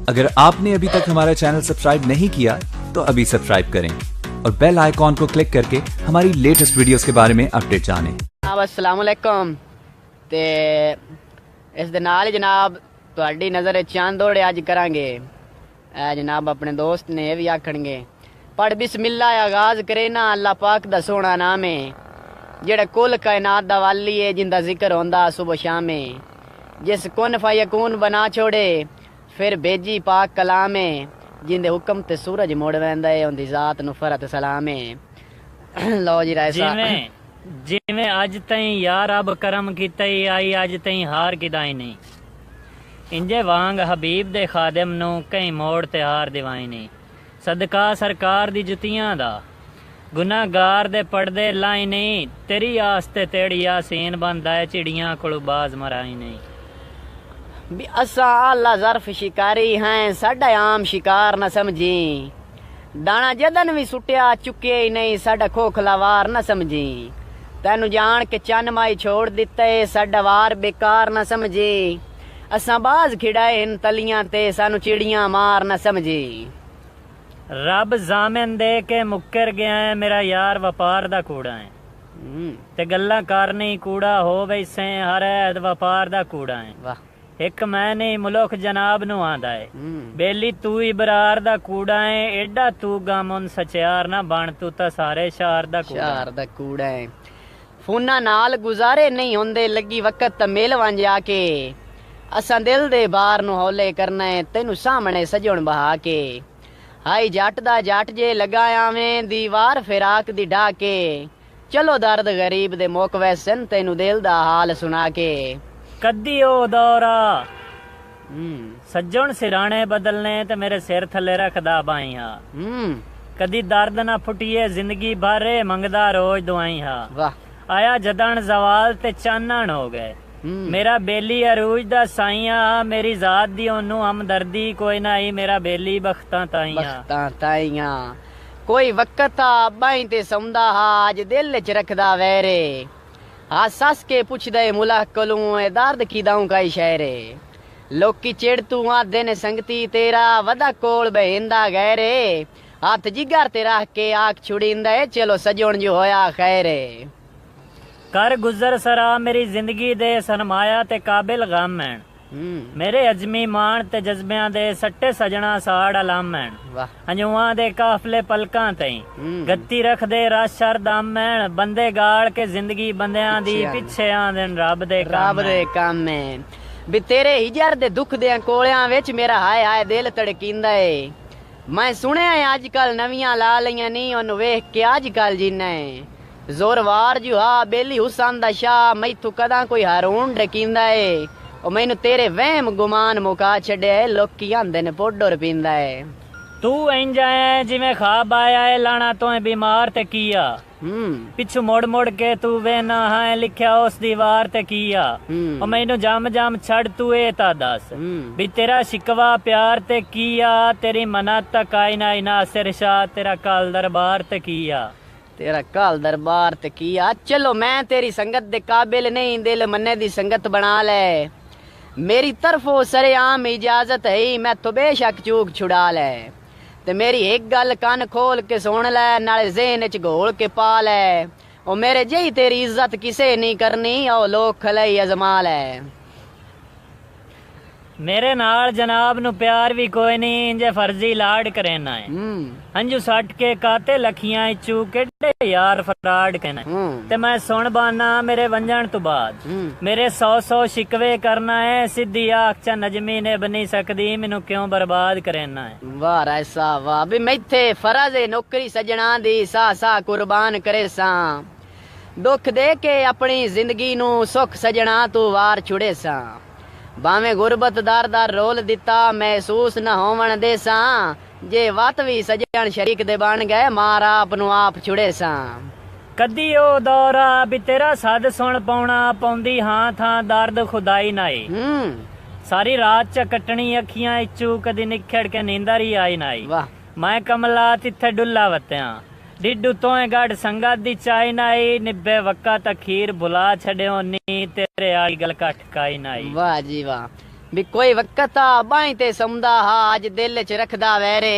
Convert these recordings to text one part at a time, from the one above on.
अगर आपने अभी तक हमारा चैनल सब्सक्राइब नहीं किया तो अभी सब्सक्राइब करें और बेल आइकॉन को क्लिक करके हमारी लेटेस्ट वीडियोस के बारे में अपडेट जानें। अस्सलाम वालेकुम। ते इस दे नाल जनाब तुहाडी नज़र चंद दौड़े अज करांगे। जनाब अपने दोस्त ने ये भी आखणगे पढ़ बिस्मिल्लाह आगाज करे ना अल्लाह पाक दा सोहना नाम है, जेड़ा कुल कायनात दा वाली है, जिंदा जिक्र होंदा सुबह शामे, जिस कुन फयकून बना छोड़े फिर भेजी पाक कलाम है, जिंदे हुक्म ते सूरज मोड़ वैंदा है, उंदी जात नु फरत सलाम है। लो जी राय साहब जिवें अज तई यार अब करम कीता ही आई, अज तई हार किदाई नहीं, इंजे वांग हबीब दे खादिम नु कई मोड़ ते हार दिवाई नहीं, सदका सरकार दी जुतियां दा गुनाहगार दे पड़दे लाई नहीं, तेरी आस्ते तेड़ी यासीन बनदा है, चिड़ियां कोल बाज मराई नहीं। भी असा अल्लाह ज़र्फ शिकारी हैं, साडा आम शिकार न समझी, दाना जदन भी सुटिया चुके ही नहीं, साडा खोखला वार न समझी, तैनू जान के चन माई छोड़ दिते, साडा वार बेकार न समझी, असा बाज खिड़ाए इन तलियां ते, सानू चिड़ियां मार न समझी। रब जामिन दे के मुक्कर गया है, मेरा यार वपार दा कूड़ा है, ते गल्लां करनी कूड़ा हो वैसे हर ऐद वपार दा कूड़ा है। वाह एक मैं नहीं मुल्क जनाब नु आंदा है, बेली तू इबरार दा कूड़ा है, एडा तू गामुन सचियार ना बन, तू ता सारे शहर दा कूड़ा है। फूना नाल गुजारे नहीं होंदे, लगी वक्त त मेल वंज आके, असा दिल दे बार नु हौले करना है, तेनू सामने सजण बहा के, हाई जट दा जट जे लगाया में दीवार फिराक दी ढाके, चलो दर्द गरीब दे मुक वैसन, तेनू दिल दा हाल सुना के। कदी ओ दौरा सज्जण सिराने बदलने ते मेरे सिर थले रखदा बाई हा, कदी दर्द ना फुटिए जिंदगी भरे मंगदा रोज दुआई हा। वाह आया जदन जवाल ते चानन हो गए, मेरा बेली अरूज दा साइया, मेरी जात दी ओनू हमदर्दी कोई ना आई, मेरा बेली बख्तां ताइया कोई वक्त बाई ते सौंदा हा, अज दिल च रखदा वैरे, हा सस के पुछदे मुला कोलू दर्द की दाऊं काई शहरे, लोकी चिड़ तू आदे ने संगती तेरा, वदा कोल बहिंदा गहरे, हाथ जिगर ते रख के आख छुड़ींदा, चलो सजोण जो होया खैरे। कर गुजर सरा मेरी जिंदगी दे सरमाया ते काबिल गम है, मेरे अजमी मान ते जज्बियां दे सट्टे सजना साड़ अलामैन, हंजुआं दे काफले पलकां तई गत्ती रख दे रश शर दामैन, बंदे गाड़ के जिंदगी बंदियां दी पिछे आंदन रब दे काम में। भी तेरे हिजर दे दुख दे कोलियां विच मेरा हाय हाय दिल तड़कींदा है, मैं सुनिया है अजकल नवियां ला लियां नहीं, ओनू वेख के अजकल जीना है, जोरवार जुहा बेली हुसन दा शाह, मैथू कदा कोई हारून डकींदा है, ओ मैनू तेरे वहम गुमान मुका छड़े, लोकी आंदे ने पोडर पींदा है। तू इंज है जिवें खाब आया है, लाना तो बीमार ते किया, पिछू मोड़ मोड़ के तू वेना है, लिखया उस दीवार ते किया, ओ मैनू जाम जाम छड़ तू ए ता दस, भी तेरा शिकवा प्यार ते किया, तेरी मना तक आई ना नासिर शाह, तेरा काल दरबार ते किया, तेरा काल दरबार ते किया। चलो मैं तेरी संगत दे काबिल नहीं, दिल मन्ने दी संगत बना ले, मेरी तरफों सरेआम इजाजत है, मैं तो बेशक चूक छुड़ा ले, ते मेरी एक गल कान खोल के सुन ले, नाले ज़हन च घोल के पा ले, ओ मेरे जही तेरी इज्जत किसे नहीं करनी, ओ लोग खलई अजमा ले। मेरे नाल जनाब नु प्यार भी कोई नहीं, इंजे फर्जी लाड करेना है, हंजू सट के काते लखियां चू केडे यार फराड कहना, ते मैं सुन बाना मेरे वंजन तो बाद, मेरे 100 शिकवे करना है, सीधी आख चा नजमी ने बनी सकदी, मैनू क्यों बर्बाद करेना है। वाह ऐसा वाह भी मैथे फरज नौकरी सजना दी, सा सा कुर्बान करे सा, दुख दे के अपनी जिंदगी नु सुख सजना तू वार छुड़े सा, भावें गुरबत दार दार रोल दिता, महसूस न होवन दे सा, जे वत भी सजन शरीक दे बन गए, मार आप नु आप छुड़े सा। कदी ओ दौरा भी तेरा सद सुन पाउना, पौंदी हां थां दर्द खुदाई नाई, सारी रात च कटनी अखियां इचू, कदी निखड़ के नींदर ही आई नाई, मैं कमला तिथे डुल्ला वत्या, डिडू तोए गढ़ संगत दी चाई नाई, निब्बे वक्का तखीर बुला छड़े नी, तेरे आई गल कट काई नाई। वाह जी वाह। भी कोई वक्त आ बाई ते सौंदा हा अज दिल च रखदा वैरे।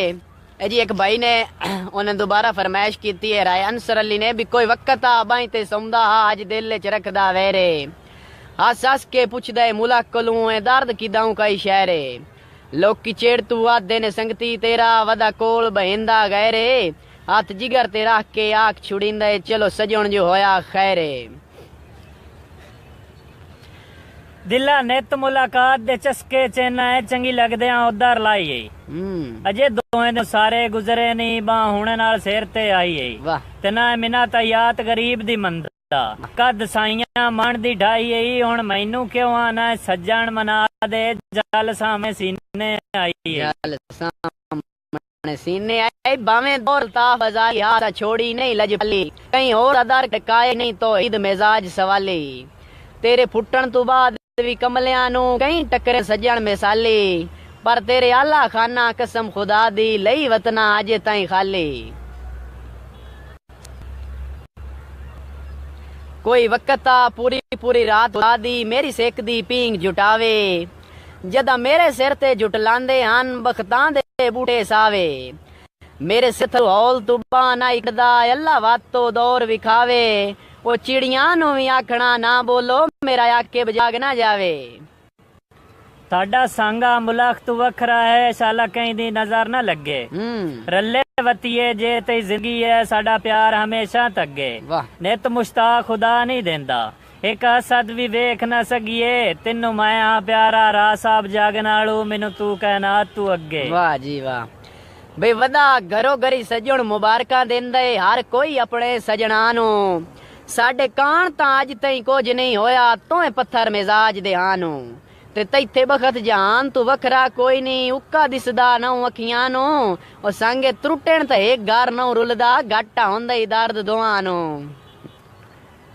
जी एक भाई ने उन्हें दोबारा फरमाइश की है राय अंसर अली ने भी कोई वक्त आ बाई ते सौंदा हा अज दिल च रखदा वैरे। हस हस के पुछदा मुला कोलू दर्द किदां कई शहरे। लोग की चेड़ तू आदे ने संगती तेरा वदा कोल बहेंदा गैरे। हाथ जिगर ते रख के आख छुड़ींदा चलो सजण जो होया खैरे। दिला नित मुलाकात दे चस्के चेना है चंगी लगदे उधर लाई अजे दोवें दे सारे गुजरे नहीं बा हुणे नाल सिर ते आई ते ना मिना तयात गरीब दी मंदा कद साइयां मन दी ढाई हुण मैनू क्यों आना सज्जण मना दे जल सामे सीने आई जल सामे सीने आई बावें दौलता बाजारी हाथ छोड़ी नहीं लजपली कहीं और अदर टकाए नहीं तो ईद मिजाज सवाली। तेरे फुटन तो बाद भी कमलियां नू कई टकरे सजण मिसाली पर तेरे आला खाना कसम खुदा दी लई वतना अजे ताई खाली। कोई वक्ता पूरी पूरी रात दी मेरी सेक दी पींग जुटावे जदा मेरे सिर ते जुटलांदे हन बखतां दे बूटे सावे। मेरे सिर हौल तुबा ना इकदा अल्लाह वातो दौर विखावे। वो चिड़ियां नू भी आखना ना बोलो मेरा आके बजाग ना जावे। साडा सांगा मुलाक तू वखरा है शाला कहीं दी नजर ना लगे। रले वतिये जे ते जिंदगी है साडा प्यार हमेशा तगे। नित मुश्ताक खुदा नहीं देंदा एक असद भी वेख ना सगिए तेनू माया प्यारा राह साहब जागनालू मैनू तू कहना तू अगे। वाह जी वाह बई वदा घरो घरी सजण मुबारका देंदे हर कोई अपने सजना नू। साडे कान तां अज तई कुछ नहीं होया तोए पत्थर मिजाज दे हानू ते तैथे बखत जहान तू वखरा कोई नहीं उक्का दिसदा नौ अखियां नू। ओ संगे त्रुटण ते एक गार नौ रुलदा घाटा हुंदा ही दर्द दोआं नू।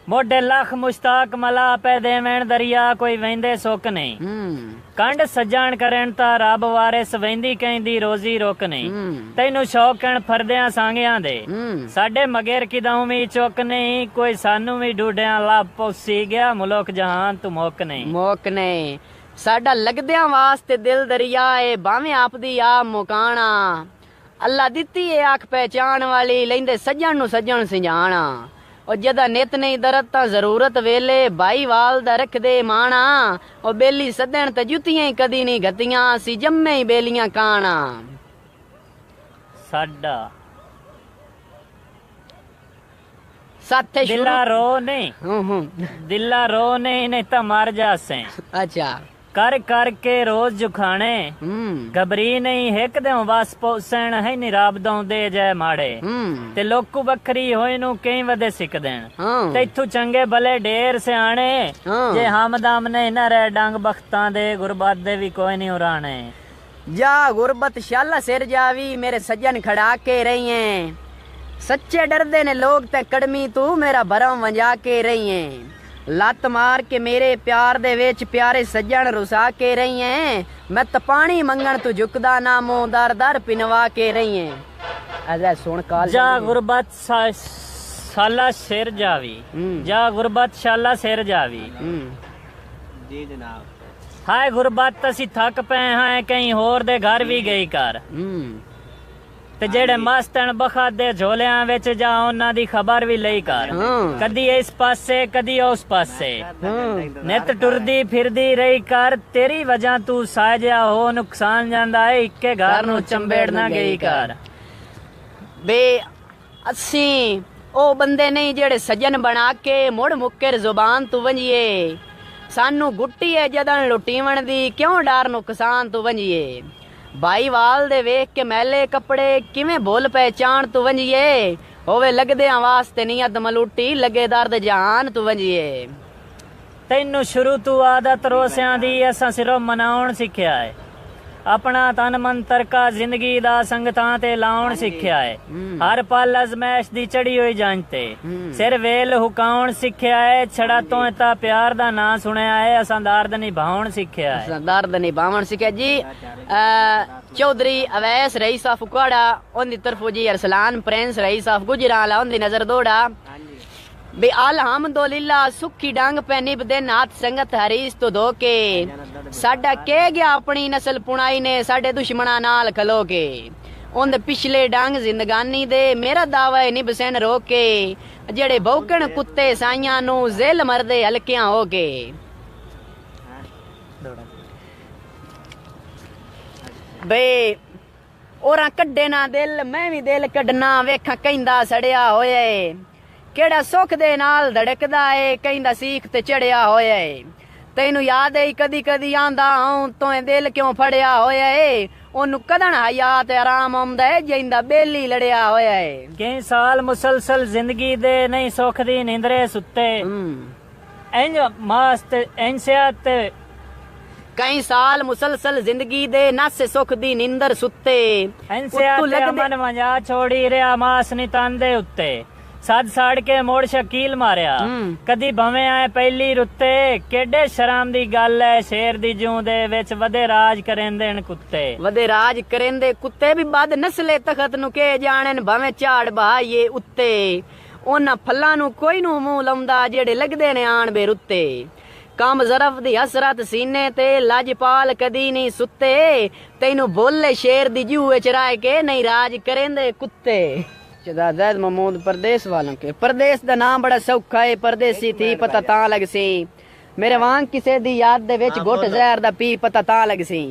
मोडे लख मुश्ताक मला पे देवण दरिया कोई वेंदे सुक नहीं कंड सजान करन ता रब वारिस वेंदी कहंदी रोजी रोक नहीं। तैनू शौकन फरदियां सांगियां दे साडे मगेर किदां भी चुक नहीं कोई सानू भी ढूंढियां ला पौसी गया मुल्क जहान तू मोक नहीं। साडा लगदियां वास्ते दिल दरिया है भावें आप दी आप मुकाना अल्लाह दित्ती है आख पहचान वाली लेंदे सजण नू सजण सिंजाना। और जदा नित नहीं दरद ता जरूरत वेले भाई वाल दा रख दे माना। और बेली सदन ते जुतियां ही कदी नहीं गतियां सी जम्मे ही बेलियां काना। साडा साथे दिला रो नहीं ता मर जासे। अच्छा कर कर के रोज जुखाने घबरी नहीं हिक दे बस पोसण है निराब दे जय माड़े ते लोकू बखरी होए नु कई वदे सिक देन ते इथू चंगे भले ढेर सियाणे जे हमदम ने न रह डंग बख्तां दे गुरबत दे भी कोई नहीं उराणे। जा गुरबत शाला सिर जावी मेरे सज्जन खड़ा के रही हैं सच्चे डरदे ने लोग ते कड़मी तू मेरा भरम वंजा के रही हैं। लत मार के मेरे प्यार दे विच प्यारे सज्जन रुसा के रही हैं। मैं तो पानी मंगण तू झुकदा ना मुंह दर दर पिनवा के रही हैं। अजा सुन काल जा गुरबत शाला सिर जावी जा गुरबत शाला सिर जावी। जी जनाब हाय गुरबत असी थक पे हैं कहीं होर दे घर भी गई कर ते जेड़े मस्तन बखा दे झोलियां विच जा उन्हां दी खबर भी लई कर कदी इस पासे कदी उस पासे नित टुरदी फिरदी रही कर तेरी वजह तू साजया हो नुकसान जांदा है इक्के घर नु चंबेड़ ना गई कर। बे असी ओ बंदे नहीं जेड़े सजन बना के मुड़ मुक्कर जुबान तू वंजिए सानू गुट्टी है जदन लुटीवण दी क्यों डर नुकसान तू वंजिए। भाई वाल दे वेख के मैले कपड़े किवें भुल पहचान तू वंजिए होवे लगदे वास्ते नियत मलूटी लगे दर्द जहान तू वंजिए। तैनू शुरू तू आदत रोसियां दी असां सिर्फ मनाउण सिक्ख्या है अपना तन मन तरका जिंदगी दा संगतां ते लाउण सिक्ख्या है। हर पल अजमैश दी चढ़ी हुई जानते सिर वेल हुकाउण सिक्ख्या है। छड़ा तो ता प्यार दा ना सुनिया है असां दर्द निभाउण सिक्ख्या है। असां दर्द निभाउण सिक्ख्या जी। चौधरी अवैस रईस ऑफ कुआड़ा उनदी तरफों जी अरसलान प्रिंस रईस ऑफ गुजराला उनदी नजर दोड़ा बे अल्हम्दुलिल्लाह सुखी डांग पे निभदे नाथ संगत हरीस तो धोके साडा के गया अपनी नस्ल पुणाई ने साडे दुश्मना नाल खलो के उन पिछले डांग जिंदगानी दे मेरा दावा है निभ सैन रोके जेड़े भौकण कुत्ते साइयां नू जेल मरदे हल्कियां हो के बे ओरा कड्डे ना दिल मैं भी दिल कड्डना वेखा कहंदा सड़िया होया है केड़ा सुख दे नाल धड़कदा है कहंदा सीख ते चढ़िया होया है तैनू याद है कदी कदी आंदा हूं तोए दिल क्यों फड़िया होया है ओनू कदन हयात आराम आंदा है जिंदा बेली लड़िया होया है कई साल मुसलसल जिंदगी दे नहीं सुख दी नींदरे सुत्ते इंज मस्त इंज सियात कई साल मुसलसल जिंदगी दे नस सुख दी नींदर सुत्ते इंज सियात मन मजा छोड़ी रिया मास नी तांदे उत्ते सद साड़ के मोड़ शकील मारिया कदी भवे आए पहली रुत्ते केडे शराम दी गल है शेर दी जूं दे विच वदे राज करेंदे कुत्ते वदे राज करेंदे कुत्ते भी बद नस्ले तखत नु के जाणन भवे झाड़ बहाइए उत्ते ओना फल्लां नु कोई नु मूंह लाउंदा जेड़े लगदे ने आण बेरुत्ते कम जरफ दी हसरत सीने ते लाजपाल कदी नहीं सुत्ते तैनू बोले शेर दी जूह विच राय के नहीं राज करेंदे कुत्ते जैद महमूद परदेस वालों के परदेस दा नाम बड़ा सौखा है परदेसी थी पता तां लग सी मेरे वांग किसे दी याद दे विच घुट जहर दा पी पता तां लग सी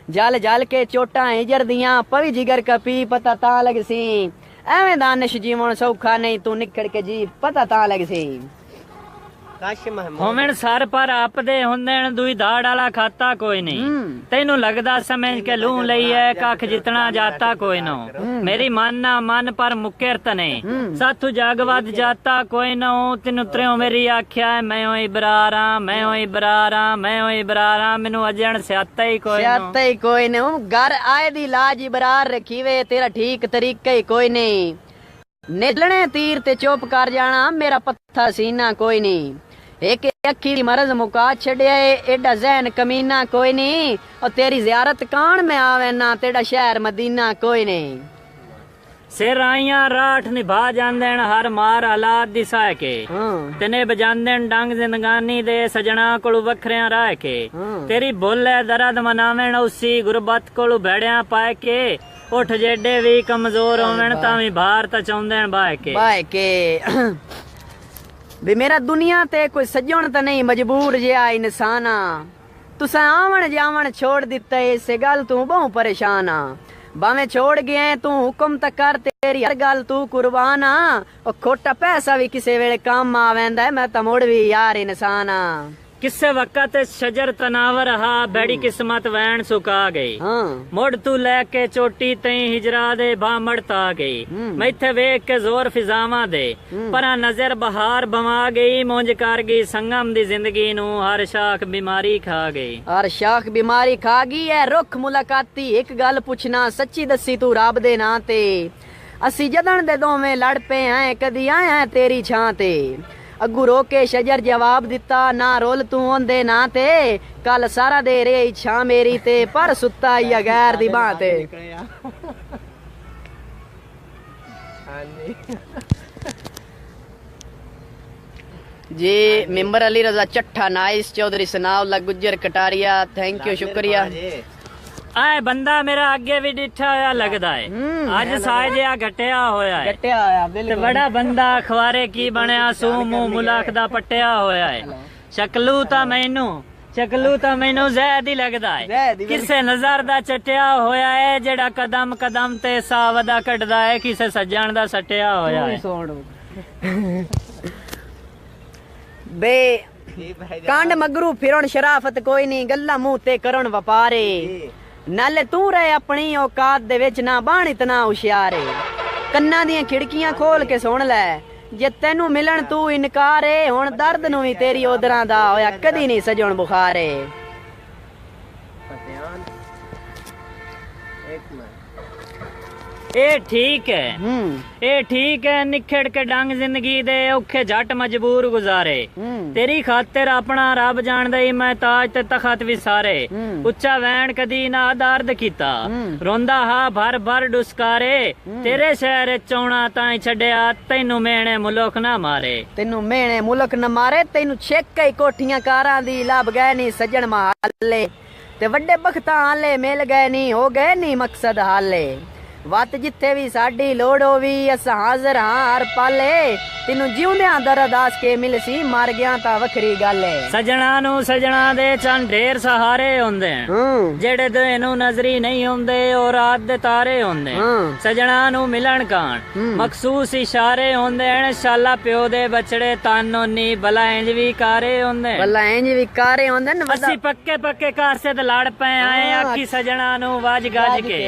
जल जल के चोटां हिजर दियां पवी जिगर का पी पता तां लग सी एवें दानिश जीवन सौखा नहीं तू निकल के जी पता तां लग सी होमन सर पर आपदे हुंदेन दुई दाड़ वाला खाता कोई नहीं तेनू लगदा समझ के लू लई है कख जितना जाता कोई नो मेरी मानना मन पर मुकेरत नहीं साथू जगवद जाता कोई नो तेनू त्रियों मेरी आख्या है मैं होई बरारा मैं होई बरारा मैं होई बरारा मेनू अजन स्याता ही कोई नो घर आए दी लाज बरार रखी वे तेरा ठीक तरीका ही कोई नहीं निकलने तीर ते चुप कर जाना मेरा पत्था सीना कोई नहीं एक अखी मरज मुका छड़िया एडा जहन कमीना कोई नहीं और तेरी जियारत कान में आवे ना तेरा शहर मदीना कोई नहीं सिर आइया राठ निभा जांदे हर मार हालात दी सह के तने बजांदे डंग जिंदगानी दे सजना कोलू वखरिया राह के तेरी बोले दर्द मनावेन उसी गुरबत कोलू भेड़िया पाए के उठ जेडे भी कमजोर होवेन तावी भार ता चाहुंदे बाह के भी मेरा दुनिया ते कोई सजण तो नहीं मजबूर जिहा इंसाना तुसा आवन जावन छोड़ दिता इसे गल तू बहु परेशान आ भावे छोड़ गए तू हुक्म तक कर तेरी हर गल तू कुर्बान आ और खोटा पैसा भी किसे वेले काम आवेंदा है मैं तो मुड़ भी यार इंसान आ किसे वक्त शजर तनावर हा बड़ी किस्मत वैन सुका गई मुड़ तू लैके चोटी तई हिजरा दे बामड़ता गई मैं इथे वेख के जोर फिजावा दे पर नजर बहार बमा गई मुंज कर गई संगम दी जिंदगी नू हर शाख बीमारी खा गई हर शाख बीमारी खा गई है रुख मुलाकाती एक गल पुछना सच्ची दसी तू रब दे नां ते असी जदन दे दोवें लड़ पे हैं कदी आया तेरी छां ते अगू रोके शजर जवाब दिता ना रोल तू ओंदे ना ते कल सारा दे रे इच्छा मेरी ते पर सुत्ता या गैर दी बां ते जी member Ali Raza Chattha nice Chaudhry Sanaullah Gujjar Kataria thank you शुक्रिया आए बंदा मेरा अगे भी डिठा होया लगदा है अज साज जिहा घटिया होया है ते बड़ा बंदा अखबारे की बनया सू मुंह मुलाख दा पट्टिया होया है शकलू ता मैनू जैद ही लगदा है किसे नजर दा चटिया होया है जेड़ा कदम कदम ते सावदा कटदा है किसे सज्जन दा सटिया होया है बे कांड मगरू फिरन शराफत कोई नहीं गल्ला मुंह ते करन वपारे नाले तू रहे अपनी औकात दे विच ना बाण इतना हुशियार कन्ना दियां खिड़कियां खोल के सुन लै जे तेनू मिलन तू इनकार है हुण दर्द नू भी तेरी ओदरां दा होया कदी नहीं सजण बुखार ਇਹ ਠੀਕ ਹੈ ਇਹ ਠੀਕ ਹੈ ਨਿਖੜ ਕੇ ਡੰਗ ਜ਼ਿੰਦਗੀ ਦੇ ਔਖੇ ਜੱਟ ਮਜਬੂਰ ਗੁਜ਼ਾਰੇ ਤੇਰੀ ਖਾਤਰ ਆਪਣਾ ਰੱਬ ਜਾਣਦਾ ਈ ਮੈਂ ਤਾਜ ਤੇ ਤਖਤ ਵਿਸਾਰੇ ਉੱਚਾ ਵੈਣ ਕਦੀ ਨਾ ਦਰਦ ਕੀਤਾ ਰੋਂਦਾ ਹਾਂ ਭਰ ਭਰ ਡੁਸਕਾਰੇ ਤੇਰੇ ਸ਼ਹਿਰ ਚੋਣਾ ਤਾਂ ਹੀ ਛੱਡਿਆ ਤੈਨੂੰ ਮੇਣੇ ਮੁਲਕ ਨਾ ਮਾਰੇ ਤੈਨੂੰ ਮੇਣੇ ਮੁਲਕ ਨਾ ਮਾਰੇ ਤੈਨੂੰ ਛੇਕੇ ਕੋਠੀਆਂ ਕਾਰਾਂ ਦੀ ਲੱਭ ਗਏ ਨੀ ਸੱਜਣ ਮਹੱਲੇ ਤੇ ਵੱਡੇ ਬਖਤਾਂ ਹਾਲੇ ਮਿਲ ਗਏ ਨੀ ਹੋ ਗਏ ਨੀ ਮਕਸਦ ਹਾਲੇ ਵਤ ਜਿੱਥੇ ਵੀ ਸਾਡੀ ਲੋੜ ਹੋਵੀ ਅਸਾਂ ਹਾਜ਼ਰ ਹਾਂ ਹਰ ਪਾਲੇ ਤੈਨੂੰ ਜਿਉਂਦਿਆਂ ਦਰਦਾਸ ਕੇ ਮਿਲ ਸੀ ਮਰ ਗਿਆ ਤਾਂ ਵੱਖਰੀ ਗੱਲ ਏ ਸਜਣਾ ਨੂੰ ਸਜਣਾ ਦੇ ਚੰਨ ਢੇਰ ਸਹਾਰੇ ਹੁੰਦੇ ਜਿਹੜੇ ਦਿਨ ਨੂੰ ਨਜ਼ਰੀ ਨਹੀਂ ਹੁੰਦੇ ਉਹ ਰਾਤ ਦੇ ਤਾਰੇ ਹੁੰਦੇ ਸਜਣਾ ਨੂੰ ਮਿਲਣ ਕਾਣ ਮਖਸੂਸ ਇਸ਼ਾਰੇ ਹੁੰਦੇ ਨੇ ਸ਼ਾਲਾ ਪਿਓ ਦੇ ਬਚੜੇ ਤਾਨੋ ਨੀ ਭਲਾ ਇੰਜ ਵੀ ਕਾਰੇ ਹੁੰਦੇ ਭਲਾ ਇੰਜ ਵੀ ਕਾਰੇ ਹੁੰਦੇ ਨੇ ਅਸੀਂ ਪੱਕੇ ਪੱਕੇ ਕਾਸੇ ਤੇ ਲੜ ਪਏ ਆਏ ਆਖੀ ਸਜਣਾ ਨੂੰ ਵਾਜ ਗੱਜ ਕੇ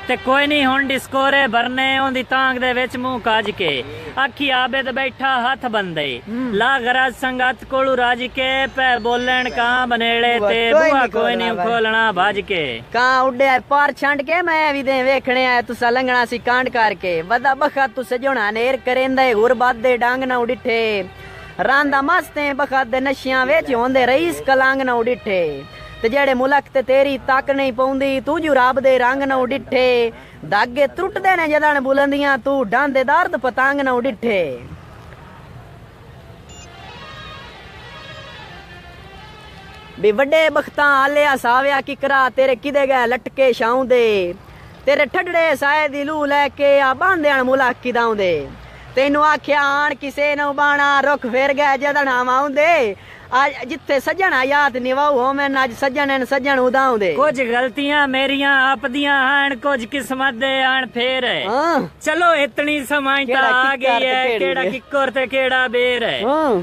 ਤੇ ਕੋਈ ਨਹੀਂ ਹੁਣ ਡਿਸਕੋਰੇ ਭਰਨੇ ਉਹਦੀ ਤਾਂਗ ਦੇ ਵਿੱਚ ਮੂੰਹ ਕੱਜ ਕੇ ਆਖੀ ਆਬਦ ਬੈਠਾ ਹੱਥ ਬੰਦੇ ਲਾ ਗਰਜ ਸੰਗਤ ਕੋਲੂ ਰਾਜ ਕੇ ਪੈ ਬੋਲਣ ਕਾਂ ਬਨੇੜੇ ਤੇ ਬੂਹਾ ਕੋਈ ਨਹੀਂ ਖੋਲਣਾ ਭੱਜ ਕੇ ਕਾਂ ਉੱਡਿਆ ਪਾਰ ਛੰਡ ਕੇ ਮੈਂ ਵੀ ਦੇ ਵੇਖਣੇ ਆ ਤੁਸਾਂ ਲੰਘਣਾ ਸੀ ਕਾਂਡ ਕਰਕੇ ਵਦਾ ਬਖਤ ਤੂੰ ਸਜਣਾ ਨੇਰ ਕਰੇਂਦਾ ਗੁਰਬਤ ਦੇ ਡੰਗ ਨਾ ਉਡਿੱਠੇ ਰਾਂਦਾ ਮਸਤੇ ਬਖਤ ਦੇ ਨਸ਼ਿਆਂ ਵਿੱਚ ਹੁੰਦੇ ਰਈਸ ਕਲੰਗ ਨਾ ਉਡਿੱਠੇ ਤੇ ਜਿਹੜੇ ਮੁਲਕ ਤੇ ਤੇਰੀ ਤੱਕ ਨਹੀਂ ਪਾਉਂਦੀ ਤੂੰ ਜੂ ਰੱਬ ਦੇ ਰੰਗ ਨਾ ਉਡਿੱਠੇ ਦਾਗੇ ਟੁੱਟਦੇ ਨੇ ਜਦਣ ਬੁਲੰਦੀਆਂ ਤੂੰ ਡਾਂਦੇ ਦਰਦ ਪਤੰਗ ਨਾ ਉਡਿੱਠੇ ਵੀ ਵੱਡੇ ਬਖਤਾਂ ਆਲੇ ਸਾਵਿਆ ਕਿਕਰਾ ਤੇਰੇ ਕਿਦੇ ਗਏ ਲਟਕੇ ਛਾਉਂਦੇ ਤੇਰੇ ਠੱਡੜੇ ਸਾਏ ਦੀ ਲੂ ਲੈ ਕੇ ਆ ਬਾਂਧਿਆਂ ਮੁਲਕ ਕਿਦਾਉਂਦੇ ਤੈਨੂੰ ਆਖਿਆ ਆਣ ਕਿਸੇ ਨੂੰ ਬਾਣਾ ਰੁੱਖ ਫੇਰ ਗਏ ਜਦਣ ਆਉਂਦੇ ਅੱਜ ਜਿੱਥੇ ਸੱਜਣ ਯਾਦ ਨਿਵਾਉ ਹੋਵੇਂ ਅੱਜ ਸੱਜਣ ਸੱਜਣ ਉਦਾਉਂਦੇ ਕੁਝ ਗਲਤੀਆਂ ਮੇਰੀਆਂ ਆਪਦੀਆਂ ਹਨ ਕੁਝ ਕਿਸਮਤ ਦੇ ਆਣ ਫੇਰ ਚਲੋ ਇਤਨੀ ਸਮਾਂ ਤਾਂ ਆ ਗਈ ਹੈ ਕਿਹੜਾ ਕਿੱਕਰ ਤੇ ਕਿਹੜਾ ਬੇਰ ਹੈ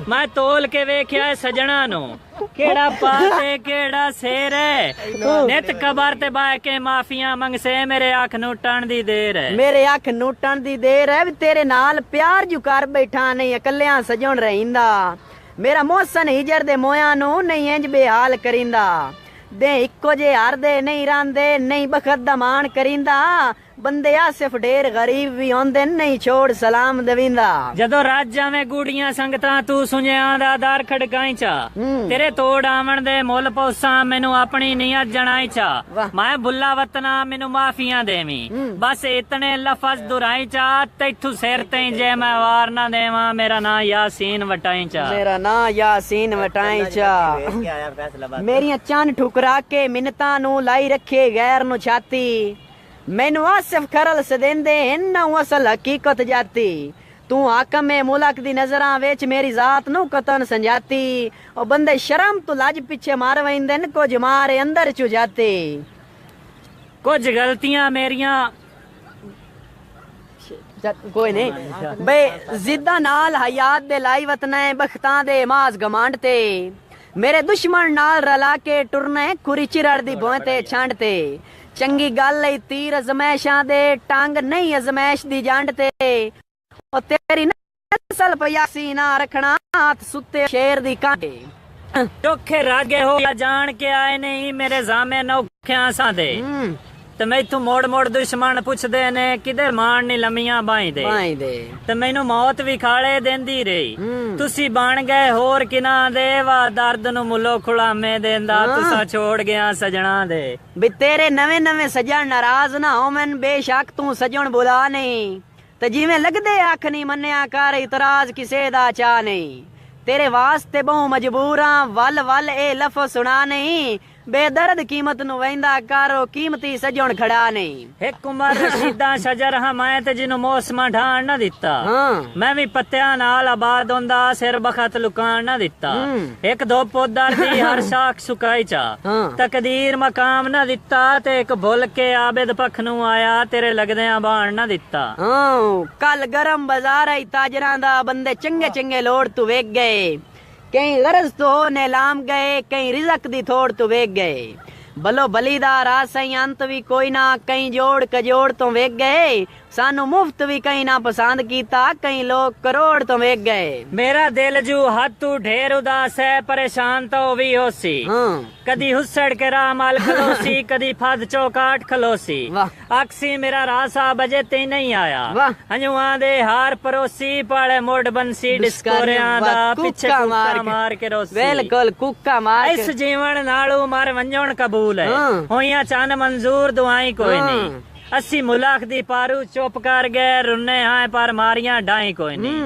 ਮੈਂ ਤੋਲ ਕੇ ਵੇਖਿਆ ਸਜਣਾ ਨੂੰ ਕਿਹੜਾ ਪਾ ਤੇ ਕਿਹੜਾ ਸ਼ੇਰ ਹੈ ਨਿਤ ਕਬਰ ਤੇ ਬਾ ਕੇ ਮਾਫੀਆਂ ਮੰਗਸੇ ਮੇਰੇ ਅੱਖ ਨੂੰ ਟਣ ਦੀ ਦੇਰ ਹੈ ਮੇਰੇ ਅੱਖ ਨੂੰ ਟਣ ਦੀ ਦੇਰ ਹੈ ਵੀ ਤੇਰੇ ਨਾਲ ਪਿਆਰ ਜੂ ਕਰ ਬੈਠਾ ਨਹੀਂ ਇਕੱਲਿਆਂ ਸਜਣ ਰਹਿੰਦਾ ਮੇਰਾ ਮੋਹਸਨ ਹਿਜਰ ਦੇ ਮੋਇਆ ਨੂੰ ਨਹੀਂ ਇੰਜ ਬੇਹਾਲ ਕਰਿੰਦਾ ਦੇ ਇੱਕੋ ਜੇ ਹਰਦੇ ਨਹੀਂ ਰਾਂਦੇ ਨਹੀਂ ਬਖਤ ਦਾ ਮਾਣ ਕਰਿੰਦਾ ਬੰਦੇ ਆਸਿਫ ਢੇਰ ਗਰੀਬ ਵੀ ਹੁੰਦੇ ਨਹੀਂ ਛੋੜ ਸਲਾਮ ਦਵਿੰਦਾ ਜਦੋਂ ਰਾਜ ਜਾਵੇਂ ਗੂੜੀਆਂ ਸੰਗਤਾਂ ਤੂੰ ਸੁਣਿਆ ਦਾ ਦਰ ਖੜਕਾਈ ਚਾ ਤੇਰੇ ਤੋੜ ਆਵਣ ਦੇ ਮੁੱਲ ਪੌਸਾਂ ਮੈਨੂੰ ਆਪਣੀ ਨੀਅਤ ਜਣਾਈ ਚਾ ਮੈਂ ਬੁੱਲਾ ਵਤਨਾ ਮੈਨੂੰ ਮਾਫੀਆਂ ਦੇਵੀਂ ਬਸ ਇਤਨੇ ਲਫ਼ਜ਼ ਦੁਰਾਈ ਚਾ ਤੈਥੂ ਸਿਰ ਤੇ ਜੇ ਮੈਂ ਵਾਰ ਨਾ ਦੇਵਾਂ ਮੇਰਾ ਨਾਂ ਯਾਸੀਨ ਵਟਾਈ ਚਾ ਮੇਰਾ ਨਾਂ ਯਾਸੀਨ ਵਟਾਈ ਚਾ ਮੇਰੀਆਂ ਚੰਨ ਠੁਕਰਾ ਕੇ ਮਿੰਨਤਾਂ ਨੂੰ ਲਾਈ ਰੱਖੇ ਗੈਰ ਨੂੰ ਛਾਤੀ ਮੈਨੂੰ ਆਸਿਫ ਖਰਲ ਸਦਿੰਦੇ ਇਹਨਾਂ ਅਸਲ ਹਕੀਕਤ ਜਾਤੀ ਤੂੰ ਹਾਕਮੇ ਮੁਲਕ ਦੀ ਨਜ਼ਰਾਂ ਵਿੱਚ ਮੇਰੀ ਜ਼ਾਤ ਨੂੰ ਕਤਨ ਸੰਜਾਤੀ ਉਹ ਬੰਦੇ ਸ਼ਰਮ ਤੋਂ ਲੱਜ ਪਿੱਛੇ ਮਾਰ ਵੈਂਦੇ ਨੇ ਕੁਝ ਮਾਰੇ ਅੰਦਰ ਚੁ ਜਾਤੇ ਕੁਝ ਗਲਤੀਆਂ ਮੇਰੀਆਂ ਕੋਈ ਨਹੀਂ ਬੇ ਜ਼ਿੱਦਾਂ ਨਾਲ ਹਯਾਤ ਦੇ ਲਾਈ ਵਤਨਾ ਬਖਤਾਂ ਦੇ ਮਾਜ਼ ਗਮਾਂਡ ਤੇ ਮੇਰੇ ਦੁਸ਼ਮਣ ਨਾਲ ਰਲਾ ਕੇ ਟੁਰਨੇ ਖੁਰੀ ਚਿਰੜ ਦੀ ਭੋਂ ਤੇ ਛੰਡ ਤੇ ਚੰਗੀ ਗੱਲ ਏ ਤੀਰ ਅਜ਼ਮੈਸ਼ਾਂ ਦੇ ਟੰਗ ਨਹੀਂ ਅਜ਼ਮੈਸ਼ ਦੀ ਜੰਡ ਤੇ ਉਹ ਤੇਰੀ ਨਸਲ ਪਿਆਸੀ ਨਾ ਰੱਖਣਾ ਹੱਥ ਸੁੱਤੇ ਸ਼ੇਰ ਦੀ ਕਾਂਡੇ ਚੋਖੇ ਰਾਗੇ ਹੋ ਜਾਣ ਕੇ ਆਏ ਨਹੀਂ ਮੇਰੇ ਜ਼ਾਮੇ ਨੌਖਿਆਂ ਸਾਂ ਦੇ ਤੇ ਮੈਥੋਂ ਮੋੜ ਮੋੜ ਦੁਸ਼ਮਣ ਪੁੱਛਦੇ ਨੇ ਕਿਧਰ ਮਾਣ ਨੀ ਲੰਮੀਆਂ ਬਾਈਂਦੇ ਤੇ ਮੈਨੂੰ ਮੌਤ ਵੀ ਖਾਲੇ ਦਿੰਦੀ ਰਹੀ ਤੁਸੀਂ ਬਣ ਗਏ ਹੋਰ ਕਿਨਾਂ ਦੇ ਵਾ ਦਰਦ ਨੂੰ ਮੁੱਲੋ ਖੁਲਾਮੇ ਦੇਂਦਾ ਤੁਸਾਂ ਛੋੜ ਗਿਆ ਸਜਣਾ ਦੇ ਵੀ ਤੇਰੇ ਨਵੇਂ ਨਵੇਂ ਸਜਣ ਨਾਰਾਜ਼ ਨਾ ਹੋਵਨ ਬੇਸ਼ੱਕ ਤੂੰ ਸਜਣ ਬੁਲਾ ਨਹੀਂ ਤੇ ਜਿਵੇਂ ਲੱਗਦੇ ਅੱਖ ਨਹੀਂ ਮੰਨਿਆ ਕਰ ਇਤਰਾਜ਼ ਕਿਸੇ ਦਾ ਚਾਹ ਨਹੀਂ ਤੇਰੇ ਵਾਸਤੇ ਬਹੁ ਮਜਬੂਰਾਂ ਵੱਲ ਵੱਲ ਇਹ ਲਫ਼ਜ਼ ਸੁਣਾ ਨਹੀਂ ਬੇਦਰਦ ਕੀਮਤ ਨੂੰ ਵੈਂਦਾ ਕਾਰੋ ਕੀਮਤੀ ਸਜਣ ਖੜਾ ਨਹੀਂ ਇੱਕ ਉਮਰ ਰਸ਼ੀਦਾਂ ਸ਼ਜਰ ਹਮਾਇਤ ਜਿਹਨੂੰ ਮੌਸਮਾਂ ਢਾਣ ਨਾ ਦਿੱਤਾ ਮੈਂ ਵੀ ਪੱਤਿਆਂ ਨਾਲ ਆਬਾਦ ਹੁੰਦਾ ਸਿਰ ਬਖਤ ਲੁਕਾਣ ਨਾ ਦਿੱਤਾ ਇੱਕ ਦੋ ਪੌਦਾਰ ਦੀ ਹਰ ਸ਼ਾਖ ਸੁਕਾਈ ਚਾ ਤਕਦੀਰ ਮਕਾਮ ਨਾ ਦਿੱਤਾ ਤੇ ਇੱਕ ਭੁੱਲ ਕੇ ਆਬਦ ਪਖ ਨੂੰ ਆਇਆ ਤੇਰੇ ਲੱਗਦਿਆਂ ਬਾਣ ਨਾ ਦਿੱਤਾ ਕੱਲ ਗਰਮ ਬਾਜ਼ਾਰ ਆਈ ਤਾਜਰਾਂ ਦਾ ਬੰਦੇ ਚੰਗੇ ਚੰਗੇ ਲੋੜ ਤੂੰ ਵੇਖ ਗਏ ਕਈ ਗਰਜ਼ ਤੋਂ ਨੀਲਾਮ ਗਏ ਕਈ ਰਿਜ਼ਕ ਦੀ ਥੋੜ ਤੋਂ ਵੇਖ ਗਏ ਬਲੋ ਬਲੀ ਦਾ ਰਾਸ ਸਹੀ ਅੰਤ ਵੀ ਕੋਈ ਨਾ, ਕਈ ਜੋੜ ਕਜੋੜ ਤੋਂ ਵੇਖ ਗਏ, ਸਾਨੂੰ ਮੁਫਤ ਵੀ ਕਈ ਨਾ ਪਸੰਦ ਕੀਤਾ, ਕਈ ਲੋਕ ਕਰੋੜ ਤੋਂ ਵੇਖ ਗਏ। ਮੇਰਾ ਦਿਲ ਜੂ ਹੱਥ ਤू ढेर उदास है, परेशान तो भी होसी। कदी हुसड़ के राह माल खलोसी, कदी फद चौकाट खलोसी। अक्सी मेरा रासा बजे ते नहीं आया, हंजुआ दे हार परोसी, पाले मोड़ बंसी डिस्कोरिया दा पिछे कुक्का मार के रोसी। बिल्कुल कुक्का मार इस जीवन नालू मार वंजण कबूल है, होइया चंद मंजूर दुआई कोई नहीं। 80 मुलाख दी पारू चुप कर गए, रुन्ने हाय पर मारियां डाई कोई नहीं।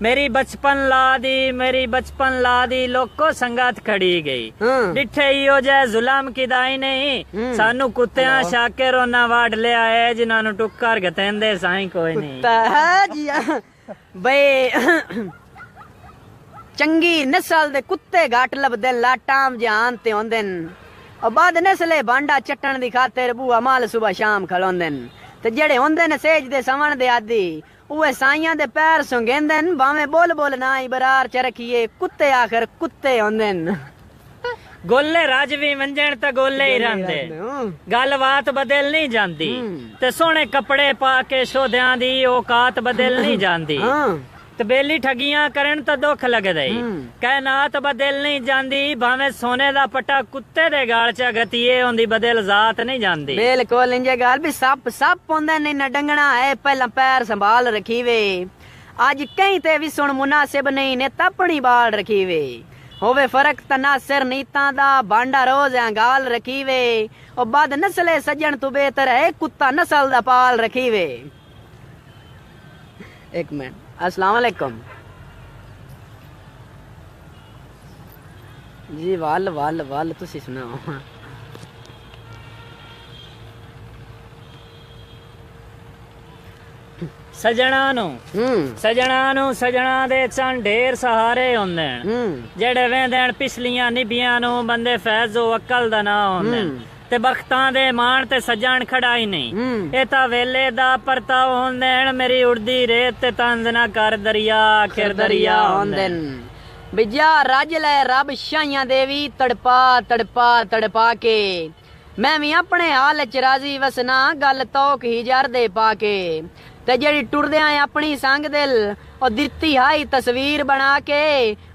मेरी बचपन ला दी लोको संगत खड़ी गई, डिठे इहो जै जुलम की दाई नहीं, सानू कुत्तियां शाके रोना वाड ले आए, जिन्हां नु टुक्कर गतेंदे साईं कोई नहीं। बे चंगी नस्ल दे कुत्ते घट लभदे, लाटाम जहान ते होंदे और बाद नस्ले बांडा चट्टन दी खातिर बूआ माल सुबह शाम खलोंदे, ते जेड़े होंदे ने सेज दे सवण दे आदि, उहे साइयां दे पैर सुंगेंदे, भावें बोल बोल ना ही बरार च रखिए, कुत्ते आखिर कुत्ते होंदे। गोले राजवी मंजन ते गोले ही रहंदे, गलबात बदल नहीं जांदी, ते सोहणे कपड़े पा के शोधियां दी औकात बदल नहीं जांदी, ते बेली ठगियां करन तो दुख लगदे, कायनात बदल नहीं जांदी, भावें सोने दा पट्टा कुत्ते दे गाल च गतिए होंदी, बदल जात नहीं जांदी। बिल्कुल इंजे गाल भी सप होंदे नहीं, न डंगना है पहला पैर संभाल रखीवे, आज कहीं ते भी सुन मुनासिब नहीं ने तपनी बाल रखीवे, होवे फर्क तनासिर नीतां दा, बांडा रोज गाल रखीवे, और बाद नस्ले सज्जन तू बेहतर है, कुत्ता नस्ल दा पाल रखीवे। एक मिनट, अस्सलाम वालेकुम जी। वाल वाल वाल तुसी सुनाओ। सजना दे चन ढेर सहारे होंदे, जेड़े वेंदे पिछलियां निभियां नु, बंदे फैज़ो अकल दा ना होंदे, ते बख्तां दे मान ते सजण खड़ाई नहीं, ए ता वेले दा परताव होंदे, मेरी उड़दी रेत ते तंज ना कर दरिया, आखिर दरिया होंदे। बिजा रज ले रब शाइयां देवी, तड़पा तड़पा तड़पा के, मैं भी अपने हाल च राजी वसना, गल तौक ही जर दे पाके, ते जेड़ी टुरदे अपनी संग दिल और दित्ती हाई तस्वीर बना के,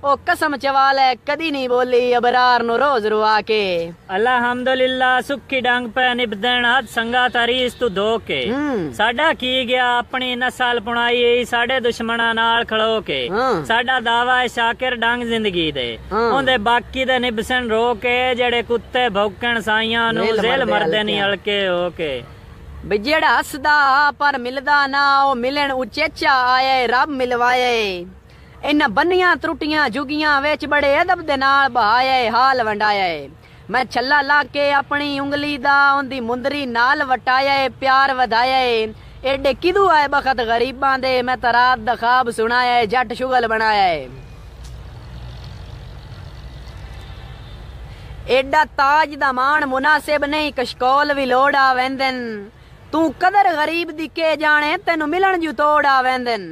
ओ कसम चवाले कदी नहीं बोली, अबरार नु रोज रुआ के। अल्हम्दुलिल्लाह सुखी डंग पे निभदन, हद संगा तारीस तू धो के, साडा की गया अपनी नस्ल पुणाई, साडे दुश्मना नाल खड़ो के, साडा दावा है शाकिर डंग जिंदगी दे, ओंदे बाकी दे निभसन रो के, जेड़े कुत्ते भौंकण साइयां नु जेल मरदे नहीं हलके हो के। जेड़ा हसदा पर मिलदा ना, ओ मिलन उचेचा आए, रब मिलवाए, इन बनियां त्रुटियां जुगियां विच बड़े अदब दे नाल बहाए, हाल वंडाए, मैं छल्ला ला के अपनी उंगली दा उंदी मुंदरी नाल वटाए, प्यार वधाए, एडे किदू आए बखत गरीबां दे, मैं तरात दा ख्वाब सुनाए, जट शुगल बनाए, एडा ताज दा मान मुनासिब नहीं, कशकोल भी लोड़ा वेंदन, तू कदर गरीब दी के जाने, तेनू मिलन जू तोड़ा वेंदन,